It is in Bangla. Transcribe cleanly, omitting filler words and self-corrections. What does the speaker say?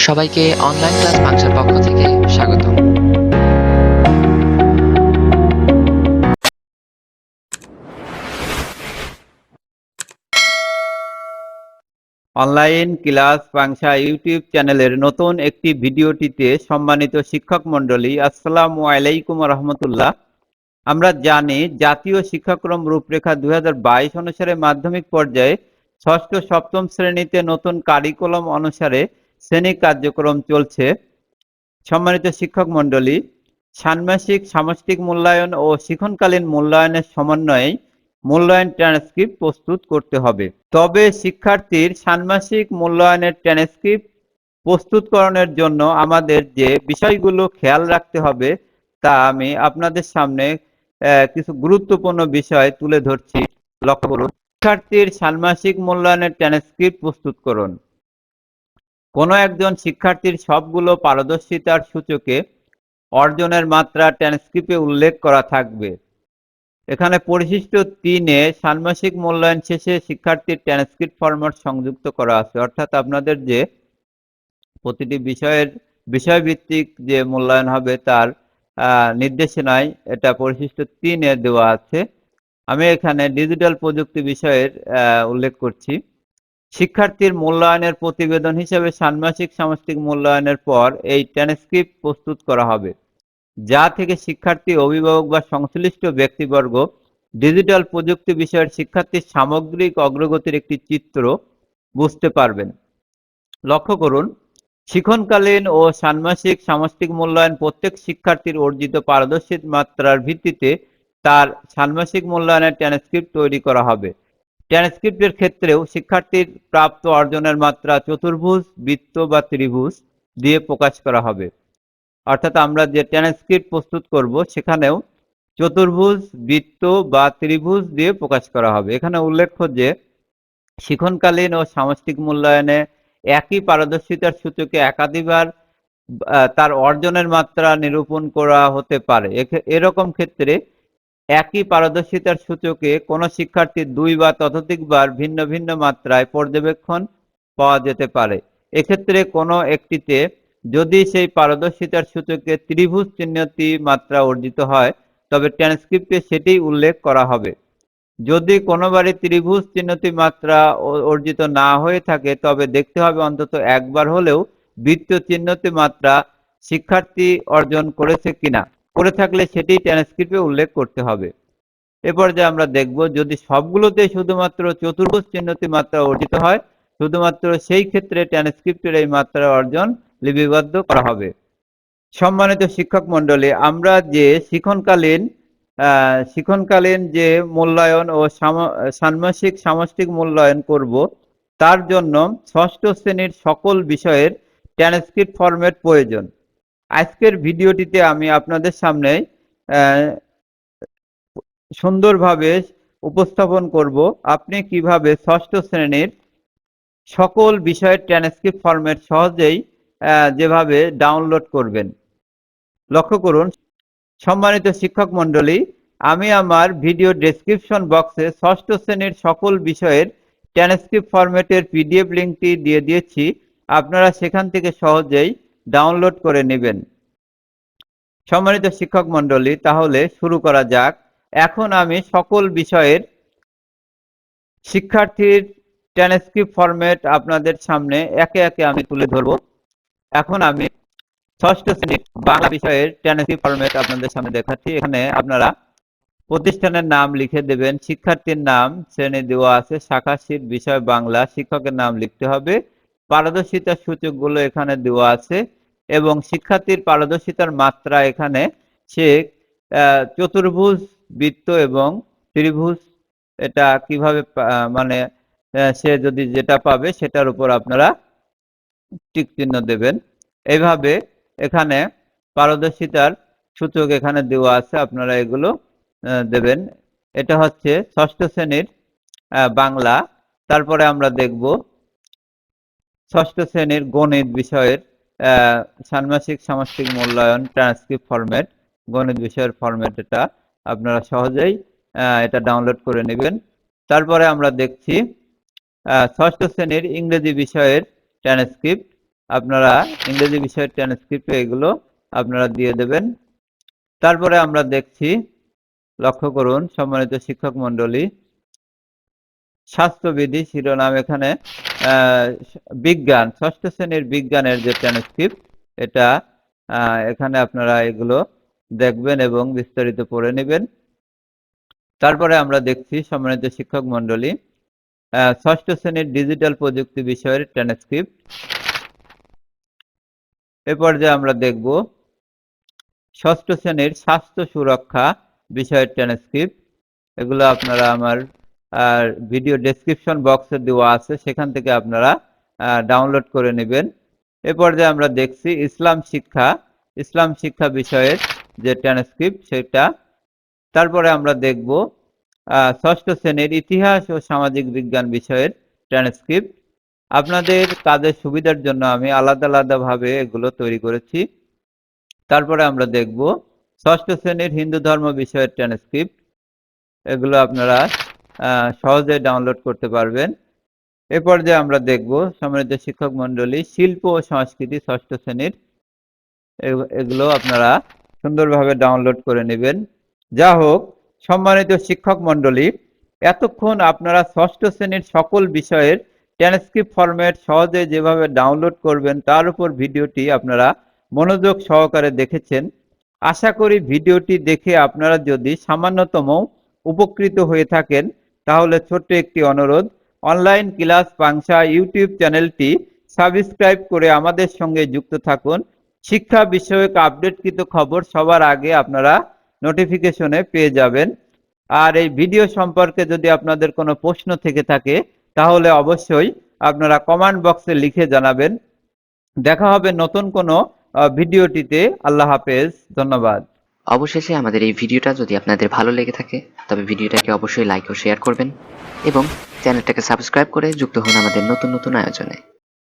সবাইকে অনলাইন ক্লাস বাংশার পক্ষ থেকে স্বাগতম। অনলাইন ক্লাস বাংশা ইউটিউব চ্যানেলের নতুন একটি ভিডিওটিতে সম্মানিত শিক্ষক মণ্ডলী, আসসালামু আলাইকুম রহমতুল্লাহ। আমরা জানি জাতীয় শিক্ষাক্রম রূপরেখা 2022 অনুসারে মাধ্যমিক পর্যায়ে ষষ্ঠ সপ্তম শ্রেণীতে নতুন কারিকুলাম অনুসারে শ্রেণী কার্যক্রম চলছে। সম্মানিত শিক্ষক মণ্ডলী, ষান্মাসিক সামষ্টিক মূল্যায়ন ও শিক্ষণকালীন মূল্যায়নের সমন্বয়ে মূল্যায়ন ট্রান্সক্রিপ্ট প্রস্তুত করতে হবে। তবে শিক্ষার্থীর ষান্মাসিক মূল্যায়নের ট্রান্সক্রিপ্ট প্রস্তুতকরণের জন্য আমাদের যে বিষয়গুলো খেয়াল রাখতে হবে তা আমি আপনাদের সামনে কিছু গুরুত্বপূর্ণ বিষয় তুলে ধরছি, লক্ষ্য করুন। শিক্ষার্থীর ষান্মাসিক মূল্যায়নের ট্রান্সক্রিপ্ট প্রস্তুত করুন। কোনো একজন শিক্ষার্থীর সবগুলো পারদর্শিতার সূচকে অর্জনের মাত্রা ট্রান্সক্রিপ্টে উল্লেখ করা থাকবে। এখানে পরিশিষ্ট 3-এ ষান্মাসিক মূল্যায়ন শেষে শিক্ষার্থীর ট্রান্সক্রিপ্ট ফরম্যাট সংযুক্ত করা আছে, অর্থাৎ আপনাদের যে প্রতিটি বিষয়ভিত্তিক যে মূল্যায়ন হবে তার নির্দেশনায় এটা পরিশিষ্ট 3-এ দেওয়া আছে। আমি এখানে ডিজিটাল প্রযুক্তি বিষয়ের উল্লেখ করছি। শিক্ষার্থীর মূল্যায়নের প্রতিবেদন হিসেবে ষান্মাসিক সামষ্টিক মূল্যায়নের পর এই ট্রান্সক্রিপ্ট প্রস্তুত করা হবে, যা থেকে শিক্ষার্থী, অভিভাবক বা সংশ্লিষ্ট ব্যক্তিবর্গ ডিজিটাল প্রযুক্তি বিষয়ের শিক্ষার্থীর সামগ্রিক অগ্রগতির একটি চিত্র বুঝতে পারবেন। লক্ষ্য করুন, শিক্ষণকালীন ও ষান্মাসিক সামষ্টিক মূল্যায়ন প্রত্যেক শিক্ষার্থীর অর্জিত পারদর্শিতা মাত্রার ভিত্তিতে তার ষান্মাসিক মূল্যায়নের ট্রান্সক্রিপ্ট তৈরি করা হবে। ট্রান্সক্রিপ্টের ক্ষেত্রেও শিক্ষার্থীর প্রাপ্ত অর্জনের মাত্রা চতুর্ভুজ, বৃত্ত বা ত্রিভুজ দিয়ে প্রকাশ করা হবে। অর্থাৎ আমরা যে ট্রান্সক্রিপ্ট প্রস্তুত করব সেখানেও চতুর্ভুজ, বৃত্ত বা ত্রিভুজ দিয়ে প্রকাশ করা হবে। এখানে উল্লেখ্য যে শিক্ষণকালীন ও সামষ্টিক মূল্যায়নে একই পারদর্শিতার সূচকে একাধিকবার তার অর্জনের মাত্রা নিরূপণ করা হতে পারে। এরকম ক্ষেত্রে একই পারদর্শিতার সূচকে কোনো শিক্ষার্থীর 2 বা ততোধিকবার ভিন্ন ভিন্ন মাত্রায় পর্যবেক্ষণ পাওয়া যেতে পারে। এক্ষেত্রে কোনো একটিতে যদি সেই পারদর্শিতার সূচকে ত্রিভুজ চিহ্নটি মাত্রা অর্জিত হয় তবে ট্রান্সক্রিপ্টে সেটি উল্লেখ করা হবে। যদি কোনোবারই ত্রিভুজ চিহ্নটি মাত্রা অর্জিত না হয়ে থাকে তবে দেখতে হবে অন্তত একবার হলেও বৃত্ত চিহ্নটি মাত্রা শিক্ষার্থী অর্জন করেছে কিনা। করে থাকলে সেটি ট্রান্সক্রিপ্টে উল্লেখ করতে হবে। এ পর্যায়ে আমরা দেখব যদি সবগুলোতে শুধুমাত্র চতুর্ভুজ চিহ্নটি মাত্রা অর্জিত হয় শুধুমাত্র সেই ক্ষেত্রে ট্রান্সক্রিপ্টের এই মাত্রা অর্জন লিপিবদ্ধ করা হবে। সম্মানিত শিক্ষক মণ্ডলী, আমরা যে শিক্ষণকালীন যে মূল্যায়ন ও ষান্মাসিক সামষ্টিক মূল্যায়ন করব তার জন্য ষষ্ঠ শ্রেণীর সকল বিষয়ের ট্রান্সক্রিপ্ট ফরম্যাট প্রয়োজন। আজকের ভিডিওটিতে আমি আপনাদের সামনে সুন্দরভাবে উপস্থাপন করব আপনি কিভাবে ষষ্ঠ শ্রেণীর সকল বিষয়ের ট্রান্সক্রিপ্ট ফরম্যাট সহজেই যেভাবে ডাউনলোড করবেন। লক্ষ্য করুন, সম্মানিত শিক্ষক মণ্ডলী, আমি আমার ভিডিও ডেসক্রিপশন বক্সে ষষ্ঠ শ্রেণীর সকল বিষয়ের ট্রান্সক্রিপ্ট ফরম্যাটের পিডিএফ লিঙ্কটি দিয়ে দিয়েছি। আপনারা সেখান থেকে সহজেই ডাউনলোড করে নেবেন। সম্মানিত শিক্ষক মণ্ডলী, তাহলে শুরু করা যাক। এখন আমি সকল বিষয়ের শিক্ষার্থীর ট্রান্সক্রিপ্ট ফরম্যাট আপনাদের সামনে একে একে আমি তুলে ধরব। এখন আমি ষষ্ঠ শ্রেণীর বাংলা বিষয়ের ট্রান্সক্রিপ্ট ফরম্যাট আপনাদের সামনে দেখাচ্ছি। এখানে আপনারা প্রতিষ্ঠানের নাম লিখে দেবেন, শিক্ষার্থীর নাম শ্রেণী দেওয়া আছে, শাখা শীট বিষয় বাংলা, শিক্ষকের নাম লিখতে হবে, পারদর্শিতার সূচকগুলো এখানে দেওয়া আছে এবং শিক্ষার্থীর পারদর্শিতার মাত্রা এখানে সে চতুর্ভুজ, বৃত্ত এবং ত্রিভুজ এটা কিভাবে মানে সে যদি যেটা পাবে সেটার উপর আপনারা টিক চিহ্ন দেবেন। এইভাবে এখানে পারদর্শিতার সূচক এখানে দেওয়া আছে, আপনারা এগুলো দেবেন। এটা হচ্ছে ষষ্ঠ শ্রেণীর বাংলা। তারপরে আমরা দেখব ষষ্ঠ শ্রেণীর গণিত বিষয়ের ষান্মাসিক সামষ্টিক মূল্যায়ন ট্রান্সক্রিপ্ট ফরম্যাট। গণিত বিষয়ের ফরম্যাট এটা আপনারা সহজেই এটা ডাউনলোড করে নেবেন। তারপরে আমরা দেখছি ষষ্ঠ শ্রেণীর ইংরেজি বিষয়ের ট্রান্সক্রিপ্ট। আপনারা ইংরেজি বিষয়ের ট্রান্সক্রিপ্টে এগুলো আপনারা দিয়ে দেবেন। তারপরে আমরা দেখছি, লক্ষ্য করুন সম্মানিত শিক্ষক মণ্ডলী, স্বাস্থ্যবিধি শিরোনাম এখানে বিজ্ঞান, ষষ্ঠ শ্রেণীর বিজ্ঞানের যে ট্রান্সক্রিপ্ট, এটা এখানে আপনারা এগুলো দেখবেন এবং বিস্তারিত পড়ে নেবেন। তারপরে আমরা দেখছি সম্মানিত শিক্ষক মণ্ডলী, ষষ্ঠ শ্রেণীর ডিজিটাল প্রযুক্তি বিষয়ের ট্রান্সক্রিপ্ট। এ পর্যায়ে আমরা দেখব ষষ্ঠ শ্রেণীর স্বাস্থ্য সুরক্ষা বিষয়ের ট্রান্সক্রিপ্ট। এগুলো আপনারা আমার ভিডিও ডেসক্রিপশন বক্সে দেওয়া আছে, সেখান থেকে আপনারা ডাউনলোড করে নেবেন। এ পর্যায়ে আমরা দেখছি ইসলাম শিক্ষা বিষয়ের যে ট্রান্সক্রিপ্ট সেটা। তারপরে আমরা দেখব ষষ্ঠ শ্রেণীর ইতিহাস ও সামাজিক বিজ্ঞান বিষয়ের ট্রান্সক্রিপ্ট। আপনাদের কাজের সুবিধার জন্য আমি আলাদা আলাদাভাবে এগুলো তৈরি করেছি। তারপরে আমরা দেখব ষষ্ঠ শ্রেণীর হিন্দু ধর্ম বিষয়ের ট্রান্সক্রিপ্ট। এগুলো আপনারা সহজে ডাউনলোড করতে পারবেন। এ পর্যায়ে আমরা দেখব সম্মানিত শিক্ষক মণ্ডলী, শিল্প ও সংস্কৃতি ষষ্ঠ শ্রেণীর, এগুলো আপনারা সুন্দরভাবে ডাউনলোড করে নেবেন। যা হোক সম্মানিত শিক্ষক মণ্ডলী, এতক্ষণ আপনারা ষষ্ঠ শ্রেণীর সকল বিষয়ের ট্রান্সক্রিপ্ট ফরম্যাট সহজে যেভাবে ডাউনলোড করবেন তার উপর ভিডিওটি আপনারা মনোযোগ সহকারে দেখেছেন। আশা করি ভিডিওটি দেখে আপনারা যদি সামান্যতম উপকৃত হয়ে থাকেন তাহলে ছোট্ট একটি অনুরোধ, অনলাইন ক্লাস পাংশা ইউটিউব চ্যানেলটি সাবস্ক্রাইব করে আমাদের সঙ্গে যুক্ত থাকুন। শিক্ষা বিষয়ক আপডেটকৃত খবর সবার আগে আপনারা নোটিফিকেশনে পেয়ে যাবেন। আর এই ভিডিও সম্পর্কে যদি আপনাদের কোনো প্রশ্ন থেকে থাকে তাহলে অবশ্যই আপনারা কমেন্ট বক্সে লিখে জানাবেন। দেখা হবে নতুন কোনো ভিডিওটিতে। আল্লাহ হাফেজ, ধন্যবাদ। অবশেষে আমাদের এই ভিডিওটা যদি আপনাদের ভালো লেগে থাকে তবে ভিডিওটাকে অবশ্যই লাইক ও শেয়ার করবেন এবং চ্যানেলটাকে সাবস্ক্রাইব করে যুক্ত হন আমাদের নতুন নতুন আয়োজনে।